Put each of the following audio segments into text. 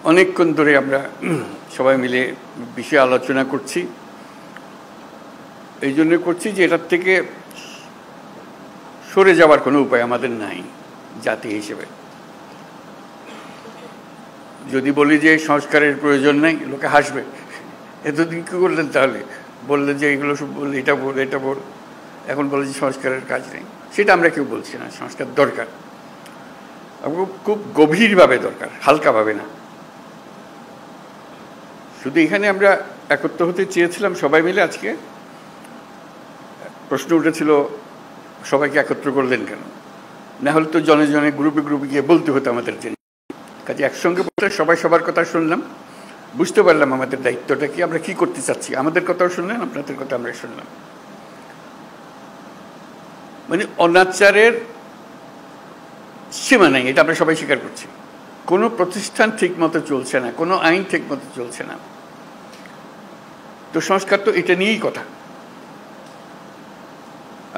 অনেকক্ষণ ধরে আমরা সবাই মিলে বিষয়ে আলোচনা করছি। এই জন্য করছি যে এটার থেকে সরে যাওয়ার কোনো উপায় আমাদের নাই জাতি হিসেবে। যদি বলি যে সংস্কারের প্রয়োজন নেই, লোকে হাসবে, এতদিন কী করলেন তাহলে? বললেন যে এগুলো সব বললে, এটা বল এটা বল, এখন বলে যে সংস্কারের কাজ নেই। সেটা আমরা কেউ বলছি না, সংস্কার দরকার, খুব গভীরভাবে দরকার, হালকাভাবে না। শুধু এখানে আমরা একত্র হতে চেয়েছিলাম সবাই মিলে। আজকে প্রশ্ন উঠেছিল সবাইকে একত্র করলেন কেন? না হলে তো জনে জনে গ্রুপে গ্রুপে গিয়ে বলতে হতো আমাদের জন্য। কাজে একসঙ্গে বসে সবাই সবার কথা শুনলাম, বুঝতে পারলাম আমাদের দায়িত্বটা কি, আমরা কি করতে চাচ্ছি। আমাদের কথাও শুনলেন, আপনাদের কথা আমরা শুনলাম। মানে অনাচারের সীমা নেই, এটা আমরা সবাই স্বীকার করছি। কোনো প্রতিষ্ঠান ঠিক মতো চলছে না, কোনো আইন ঠিক মতো চলছে না। তো সংস্কার তো এটা নিয়েই কথা।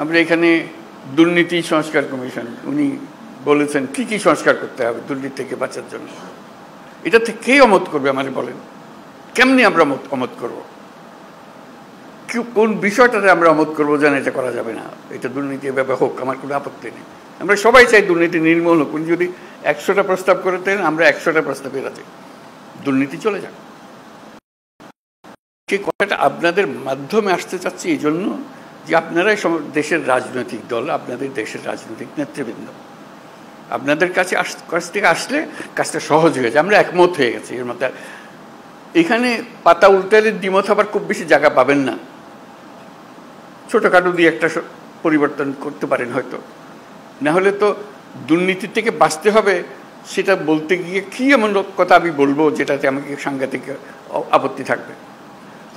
আমরা এখানে দুর্নীতি সংস্কার কমিশন, উনি বলেছেন কি কি সংস্কার করতে হবে দুর্নীতি থেকে বাঁচার জন্য। এটা থেকে কে অমত করবে আমাদের বলেন? কেমনি আমরা অমত করব? কোন বিষয়টাতে আমরা অমত করবো যেন এটা করা যাবে না, এটা দুর্নীতি এভাবে হোক, আমার কোনো আপত্তি নেই। আমরা সবাই চাই দুর্নীতি নির্মূল হোক। উনি যদি 100টা প্রস্তাব করে দেন, আমরা 100টা প্রস্তাবে রাজি, দুর্নীতি চলে যাক। সে কথাটা আপনাদের মাধ্যমে আসতে চাচ্ছি এই জন্য যে আপনারাই দেশের রাজনৈতিক দল, আপনাদের দেশের রাজনৈতিক নেতৃবৃন্দ, আপনাদের কাছ থেকে আসলে কাজটা সহজ হয়ে যায়। আমরা একমত হয়ে গেছি এর মধ্যে। এখানে পাতা উল্টালে দ্বিমত আবার খুব বেশি জায়গা পাবেন না। ছোটোখাটো দিয়ে একটা পরিবর্তন করতে পারেন হয়তো, না হলে তো দুর্নীতির থেকে বাঁচতে হবে। সেটা বলতে গিয়ে কী এমন কথা আমি বলবো যেটাতে আমাকে সাংঘাতিক আপত্তি থাকবে।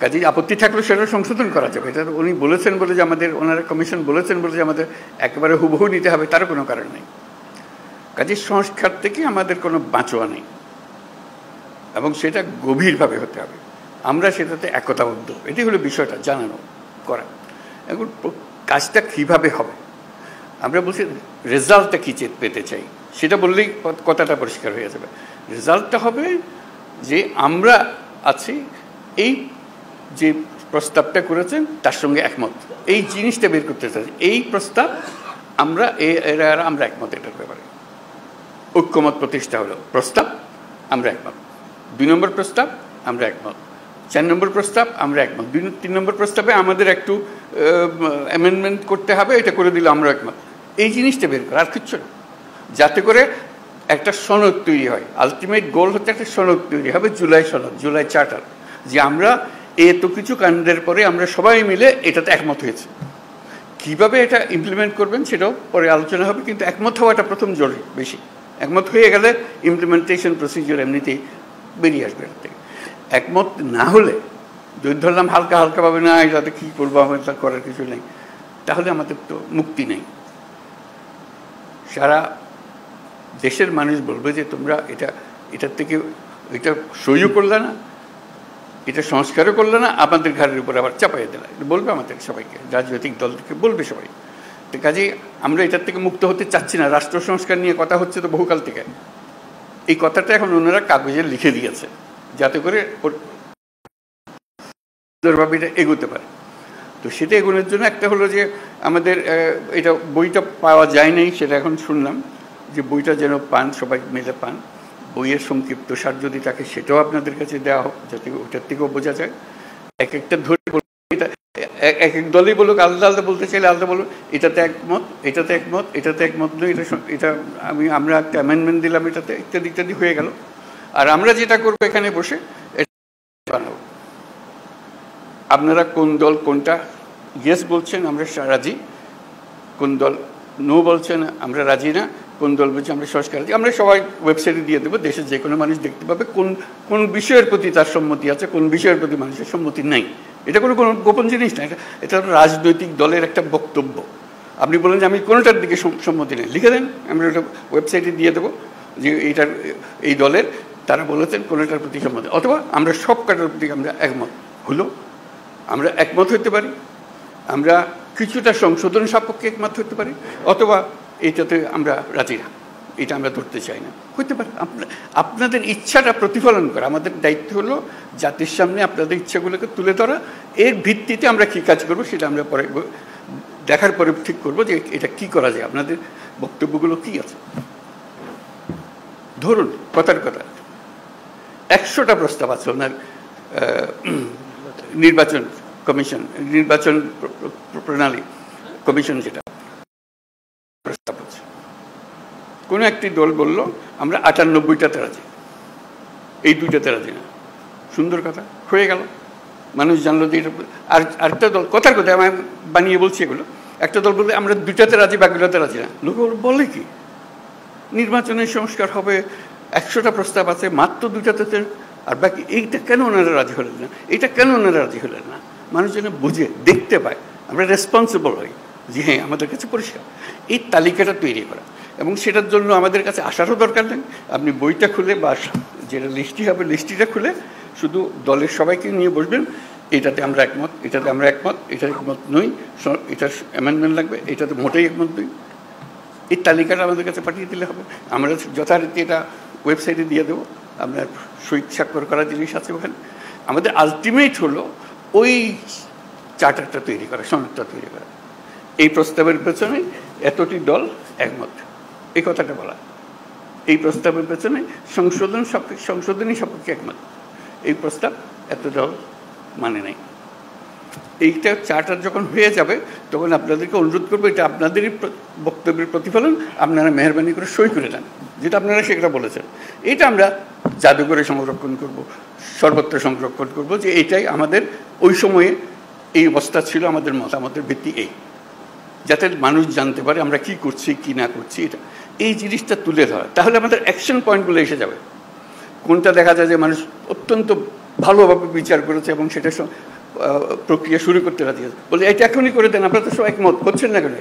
কাজেই আপত্তি থাকলে সেটা সংশোধন করা যাবে। এটা উনি বলেছেন বলে যে আমাদের, ওনারা কমিশন বলেছেন বলে যে আমাদের একেবারে হুবহু নিতে হবে তারও কোনো কারণ নেই। কাজেই সংস্কার থেকে আমাদের কোনো বাঁচোয়া নেই, এবং সেটা গভীরভাবে হতে হবে। আমরা সেটাতে একতাবদ্ধ, এটাই হলো বিষয়টা, জানানো করা। এখন কাজটা কীভাবে হবে? আমরা বলছি রেজাল্টটা কী পেতে চাই, সেটা বললেই কথাটা পরিষ্কার হয়ে যাবে। রেজাল্টটা হবে যে আমরা আছি, এই যে প্রস্তাবটা করেছেন তার সঙ্গে একমত, এই জিনিসটা বের করতে চাই। এই প্রস্তাব আমরা আমরা একমত, এটার ব্যাপারে ঐক্যমত প্রতিষ্ঠা হলো। প্রস্তাব আমরা একমত, 2 নম্বর প্রস্তাব আমরা একমত, 4 নম্বর প্রস্তাব আমরা একমত, 3 নম্বর প্রস্তাবে আমাদের একটু অ্যামেন্ডমেন্ট করতে হবে, এটা করে দিলে আমরা একমত। এই জিনিসটা বের করা, আর কিচ্ছু না, যাতে করে একটা সনদ তৈরি হয়। আলটিমেট গোল হচ্ছে একটা সনদ তৈরি হবে, জুলাই সনদ, জুলাই চার্টার, যে আমরা এত কিছু কাণ্ডের পরে আমরা সবাই মিলে এটাতে একমত হয়েছে। কিভাবে এটা ইমপ্লিমেন্ট করবেন সেটাও পরে আলোচনা হবে, কিন্তু একমত হওয়াটা প্রথম জরুরি বেশি। একমত হয়ে গেলে ইমপ্লিমেন্টেশন প্রসিজিওর এমনিতেই বেরিয়ে আসবে এর থেকে। একমত না হলে, যদি ধরলাম হালকা হালকাভাবে না, এটাতে কী করবো, আমার তা করার কিছু নেই, তাহলে আমাদের তো মুক্তি নেই। সারা দেশের মানুষ বলবে যে তোমরা এটার থেকে এটা সহ্য করলে না, এটা সংস্কারও করলে না, আপনাদের ঘরের উপর আবার চাপাইয়ে দিলা, বলবে আমাদের সবাইকে, রাজনৈতিক দল থেকে বলবে সবাই। তো কাজেই আমরা এটার থেকে মুক্ত হতে চাচ্ছি না। রাষ্ট্র সংস্কার নিয়ে কথা হচ্ছে তো বহুকাল থেকে। এই কথাটা এখন ওনারা কাগজে লিখে দিয়েছে যাতে করে সুন্দরভাবে এটা এগোতে পারে। তো সেটা এগোনোর জন্য একটা হলো যে আমাদের এটা বইটা পাওয়া যায় নাই, সেটা এখন শুনলাম যে বইটা যেন পান, সবাই মিলে পান। বইয়ের সংক্ষিপ্ত সার যদি থাকে সেটাও আপনাদের কাছে দেওয়া হোক, যাতে ওটার থেকেও বোঝা যায়। এক একটা ধরে এটা এক এক দলই বলুক, আলাদা আলাদা বলতে চাইলে আলাদা বলুক, এটাতে একমত, এটাতে একমত, এটাতে একমত নয়, এটা আমরা একটা অ্যামেন্ডমেন্ট দিলাম এটাতে, ইত্যাদি ইত্যাদি হয়ে গেল। আর আমরা যেটা করবো এখানে বসে বানাবো। আপনারা কোন দল কোনটা ইয়েস বলছেন আমরা রাজি, কোন দল নো বলছেন আমরা রাজি না, কোন দল বলছে আমরা সংস্কার রাজি, আমরা সবাই ওয়েবসাইটে দিয়ে দেবো। দেশের যে কোনো মানুষ দেখতে পাবে কোন কোন বিষয়ের প্রতি তার সম্মতি আছে, কোন বিষয়ের প্রতি মানুষের সম্মতি নেই। এটা কোনো গোপন জিনিস না, এটা রাজনৈতিক দলের একটা বক্তব্য। আপনি বলেন যে আমি কোনোটার দিকে সম্মতি নেই, লিখে দেন, আমরা ওটা ওয়েবসাইটে দিয়ে দেবো যে এইটার এই দলের তারা বলেছেন কোনোটার প্রতি সম্মতি, অথবা আমরা সব কাটার প্রতি আমরা একমত হলো, আমরা একমত হতে পারি। আমরা কিছুটা সংশোধন সাপেক্ষে একমত হতে পারি, অথবা এইটাতে আমরা রাজি না, এটা আমরা ধরতে চাই না। হইতে পারে আপনাদের ইচ্ছাটা প্রতিফলন করা। আমাদের দায়িত্ব হলো জাতির সামনে আপনাদের ইচ্ছাগুলোকে তুলে ধরা, এর ভিত্তিতে আমরা কী কাজ করবো সেটা আমরা পরে দেখার পরে ঠিক করবো যে এটা কি করা যায়, আপনাদের বক্তব্যগুলো কি আছে। ধরুন কথার কথা 100টা প্রস্তাব আছে ওনার নির্বাচন কমিশন, নির্বাচন প্রণালী কমিশন, যেটা প্রস্তাব আছে। কোনো একটি দল বলল আমরা 98টাতে রাজি, এই 2টাতে রাজি না। সুন্দর কথা, হয়ে গেল, মানুষ জানলো যে এটা। আর আরেকটা দল, কথার কথা আমি বানিয়ে বলছি এগুলো, একটা দল বললে আমরা 2টাতে রাজি, বাকিটাতে রাজি না। লোক বলে কি নির্বাচনের সংস্কার হবে, 100টা প্রস্তাব আছে, মাত্র 2টাতে, আর বাকি এইটা কেন ওনারা রাজি হলেন না, এটা কেন ওনারা রাজি হলেন না। মানুষ যেন বুঝে দেখতে পায়, আমরা রেসপন্সিবল হই যে হ্যাঁ আমাদের কাছে পরিষ্কার। এই তালিকাটা তৈরি করা, এবং সেটার জন্য আমাদের কাছে আসারও দরকার নেই। আপনি বইটা খুলে বা যেটা লিস্টটি হবে লিস্টটিটা খুলে শুধু দলের সবাইকে নিয়ে বসবেন, এটাতে আমরা একমত, এটাতে আমরা একমত, এটা একমত নই, এটার অ্যামেন্ডমেন্ট লাগবে, এটাতে মোটেই একমত নই। এই তালিকাটা আমাদের কাছে পাঠিয়ে দিলে হবে। আমরা যথারীতি এটা ওয়েবসাইটে দিয়ে দেবো, আপনার সহিত স্বাক্ষর করা জিনিস আছে ওখানে। আমাদের আলটিমেট হলো ওই চার্টারটা তৈরি করা, সনদটা তৈরি করা। এই প্রস্তাবের পেছনে এতটি দল একমত, এই কথাটা বলা। এই প্রস্তাবের পেছনে সংশোধনী সাপেক্ষে একমত, এই প্রস্তাব এত দল মানে নাই। এইটা চার্টার যখন হয়ে যাবে তখন আপনাদেরকে অনুরোধ করবো, এটা আপনাদেরই বক্তব্যের প্রতিফলন, আপনারা মেহরবানি করে সই করে দেন, যেটা আপনারা সেটা বলেছেন। এটা আমরা জাদুঘরে সংরক্ষণ করব, সর্বত্র সংরক্ষণ করব, যে এটাই আমাদের ওই সময়ে এই অবস্থা ছিল, আমাদের মতামতের ভিত্তি এই, যাতে মানুষ জানতে পারে আমরা কি করছি কি না করছি। এটা এই জিনিসটা তুলে ধরা, তাহলে আমাদের অ্যাকশন পয়েন্টগুলো এসে যাবে। কোনটা দেখা যায় যে মানুষ অত্যন্ত ভালোভাবে বিচার করেছে এবং সেটা প্রক্রিয়া শুরু করতে রাজি আছে, বলে এটা এখনই করে দেন, আপনারা তো সব একমত হচ্ছেন না কেন,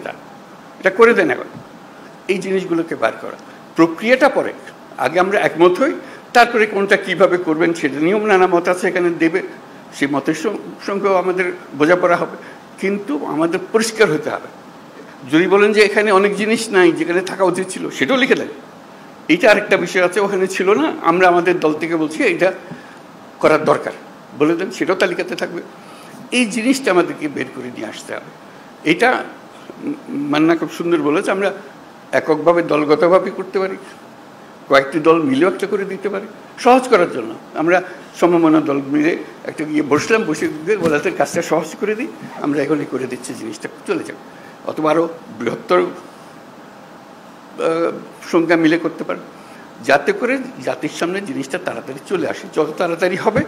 এটা করে দেন এখন। এই জিনিসগুলোকে বার করা, প্রক্রিয়াটা পরে, আগে আমরা একমত হই, তারপরে কোনটা কিভাবে করবেন সেটা নিয়ম নানা মত আছে এখানে দেবে, সেই মতের সঙ্গেও আমাদের বোঝাপড়া হবে, কিন্তু আমাদের পরিষ্কার হতে হবে। যদি বলেন যে এখানে অনেক জিনিস নাই যেখানে থাকা উচিত ছিল, সেটাও লিখে দেন। এইটা আরেকটা বিষয় আছে, ওখানে ছিল না, আমরা আমাদের দল থেকে বলছি এটা করার দরকার, বলে দেন, সেটাও তালিকাতে থাকবে। এই জিনিসটা আমাদেরকে বের করে নিয়ে আসতে হবে। এটা মান্না খুব সুন্দর বলেছে, আমরা এককভাবে দলগতভাবে করতে পারি, কয়েকটি দল মিলেও একটা করে দিতে পারি, সহজ করার জন্য। আমরা সমমনা দল মিলে একটা গিয়ে বসলাম, বসে দিয়ে বলাতে কাজটা সহজ করে দিই, আমরা এখনই করে দিচ্ছি, জিনিসটা চলে যাবে। অথবা আরও বৃহত্তর সংখ্যা মিলে করতে পারে, যাতে করে জাতির সামনে জিনিসটা তাড়াতাড়ি চলে আসে। যত তাড়াতাড়ি হবে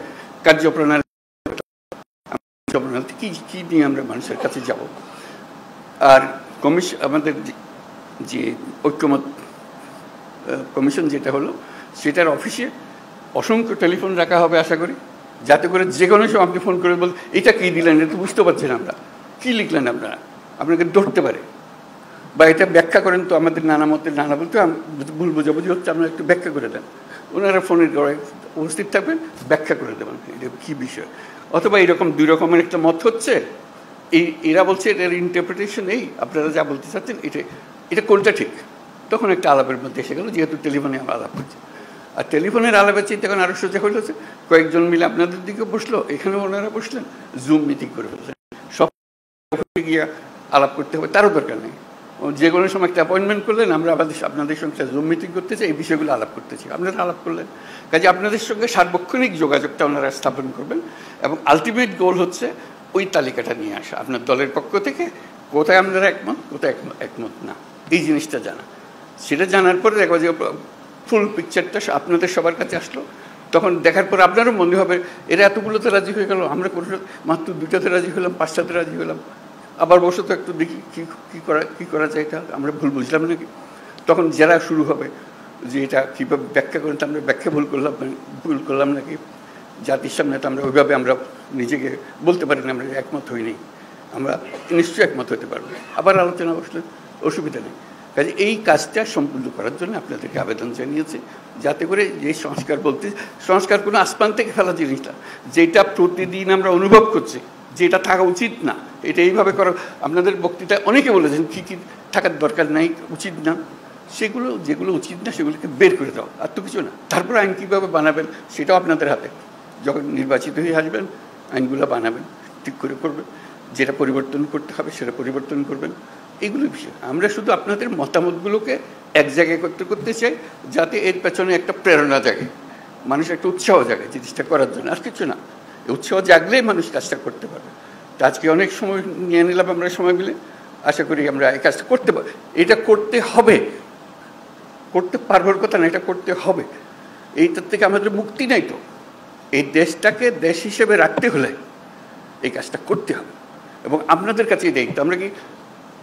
কার্যপ্রণালী কি কী নিয়ে আমরা মানুষের কাছে যাব। আর আমাদের যে ঐক্যমত কমিশন যেটা হলো, সেটার অফিসে অসংখ্য টেলিফোন রাখা হবে আশা করি, যাতে করে যে কোনো সময় আপনি ফোন করে বল এটা কী দিলেন, এটা তো বুঝতে পারছেন আমরা, কী লিখলেন আপনারা, আপনাকে ধরতে পারে, বা এটা ব্যাখ্যা করেন তো, আমাদের নানা মতের নানা বলতে ভুল বোঝাবুঝি হচ্ছে, আপনারা একটু ব্যাখ্যা করে দেন। ওনারা ফোনের গড়ায় উপস্থিত থাকবেন, ব্যাখ্যা করে দেবেন এটা কী বিষয়। অথবা এরকম 2 রকমের একটা মত হচ্ছে, এরা বলছে এটার ইন্টারপ্রিটেশন এই, আপনারা যা বলতে চাচ্ছেন এটা কোনটা ঠিক, তখন একটা আলাপের মধ্যে এসে গেল, যেহেতু টেলিফোনে আলাপ হচ্ছে। আর টেলিফোনের আলাপের চেয়ে তখন আরও সোজা হয়েছে, কয়েকজন মিলে আপনাদের দিকে বসলো, এখানেও ওনারা বসলেন, জুম মিটিং করে ফেললেন, সব গিয়ে আলাপ করতে হবে তারও দরকার নেই। যে কোনো সময় একটা অ্যাপয়েন্টমেন্ট করলেন, আমরা আপনাদের সঙ্গে জুম মিটিং করতে চাই, এই বিষয়গুলো আলাপ করতে চাই, আপনারা আলাপ করলেন। কাজে আপনাদের সঙ্গে সার্বক্ষণিক যোগাযোগটা ওনারা স্থাপন করবেন, এবং আলটিমেট গোল হচ্ছে ওই তালিকাটা নিয়ে আসা আপনার দলের পক্ষ থেকে, কোথায় আপনারা একমত, কোথায় একমত না, এই জিনিসটা জানা। সেটা জানার পরে দেখো যে ফুল পিকচারটা আপনাদের সবার কাছে আসলো, তখন দেখার পর আপনারও মনে হবে এরা এতগুলোতে রাজি হয়ে গেল, আমরা কোনো মাত্র 2টাতে রাজি হলাম, 5টাতে রাজি হলাম, আবার বসে তো একটু দেখি কী করা যায়, এটা আমরা ভুল বুঝলাম নাকি। তখন যারা শুরু হবে যে এটা কীভাবে ব্যাখ্যা করেন, আমরা ব্যাখ্যা ভুল করলাম নাকি, জাতির সামনে তো আমরা ওইভাবে আমরা নিজেকে বলতে পারি না আমরা একমত হইনি, আমরা নিশ্চয়ই একমত হতে পারবো, আবার আলোচনা বসলে অসুবিধা নেই। কাজে এই কাজটা সম্পূর্ণ করার জন্য আপনাদেরকে আবেদন জানিয়েছি, যাতে করে যে সংস্কার কোনো আসমান থেকে ফেলা জিনিস না, যেটা প্রতিদিন আমরা অনুভব করছি যেটা থাকা উচিত না, এটা এইভাবে করা। আপনাদের বক্তৃতায় অনেকে বলেছেন কী কী থাকার দরকার নাই, উচিত না, সেগুলো যেগুলো উচিত না সেগুলোকে বের করে দাও, আর তো কিছু না। তারপর আইন কীভাবে বানাবেন সেটাও আপনাদের হাতে। যখন নির্বাচিত হয়ে আসবেন আইনগুলো বানাবেন, ঠিক করে করবেন, যেটা পরিবর্তন করতে হবে সেটা পরিবর্তন করবেন। এইগুলো বিষয় আমরা শুধু আপনাদের মতামতগুলোকে এক জায়গায় করতে চাই, যাতে এর পেছনে একটা প্রেরণা জাগে, মানুষ একটা উৎসাহ জাগে জিনিসটা করার জন্য, আর কিছু না। উৎসাহ জাগলেই মানুষ কাজটা করতে পারবে। তো আজকে অনেক সময় নিয়ে নিলাম আমরা, সময় মিলে আশা করি আমরা এই কাজটা করতে পারবো। এটা করতে হবে, করতে পারবার কথা না, এটা করতে হবে। এইটার থেকে আমাদের মুক্তি নাই। তো এই দেশটাকে দেশ হিসেবে রাখতে হলে এই কাজটা করতে হবে, এবং আপনাদের কাছে এই দায়িত্ব। আমরা কি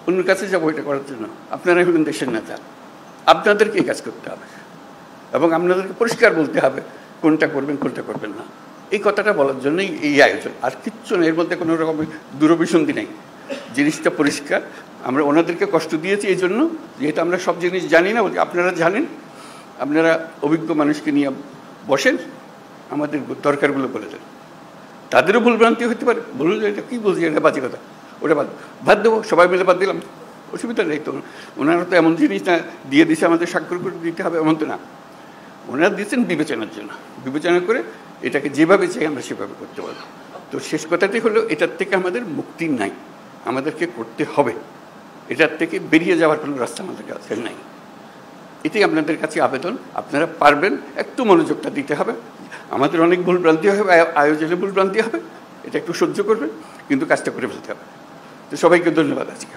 অন্যের কাছে যাবো এটা করার জন্য? আপনারাই হলেন দেশের নেতা, আপনাদেরকে এই কাজ করতে হবে, এবং আপনাদেরকে পরিষ্কার বলতে হবে কোনটা করবেন কোনটা করবেন না। এই কথাটা বলার জন্যই এই আয়োজন, আর কিচ্ছু না। এর মধ্যে কোনো রকমের দূরভিসন্ধি নেই, জিনিসটা পরিষ্কার। আমরা ওনাদেরকে কষ্ট দিয়েছি এই জন্য, যেহেতু আমরা সব জিনিস জানি না, আপনারা জানেন। আপনারা অভিজ্ঞ মানুষকে নিয়ে বসেন, আমাদের দরকারগুলো বলে দেন। তাদেরও ভুলভ্রান্তি হতে পারে, বলুন এটা কী বলছি, এটা বাজে কথা, ওটা বাদ দেবো, সবাই মিলে বাদ দিলাম, অসুবিধা নেই তো। ওনারা তো এমন জিনিস না দিয়ে দিছে আমাদের স্বাক্ষর করে দিতে হবে, এমন তো না। ওনারা দিয়েছেন বিবেচনার জন্য, বিবেচনা করে এটাকে যেভাবে চাই আমরা সেভাবে করতে পারবো। তো শেষ কথাটি হলো, এটার থেকে আমাদের মুক্তি নাই, আমাদেরকে করতে হবে। এটার থেকে বেরিয়ে যাওয়ার কোনো রাস্তা আমাদের কাছে নাই। এটাই আপনাদের কাছে আবেদন। আপনারা পারবেন, একটু মনোযোগটা দিতে হবে। আমাদের অনেক ভুলভ্রান্তি হবে, আয়োজনে ভুলভ্রান্তি হবে, এটা একটু সহ্য করবেন, কিন্তু কাজটা করে ফেলতে হবে। তো সবাইকে ধন্যবাদ আজকে।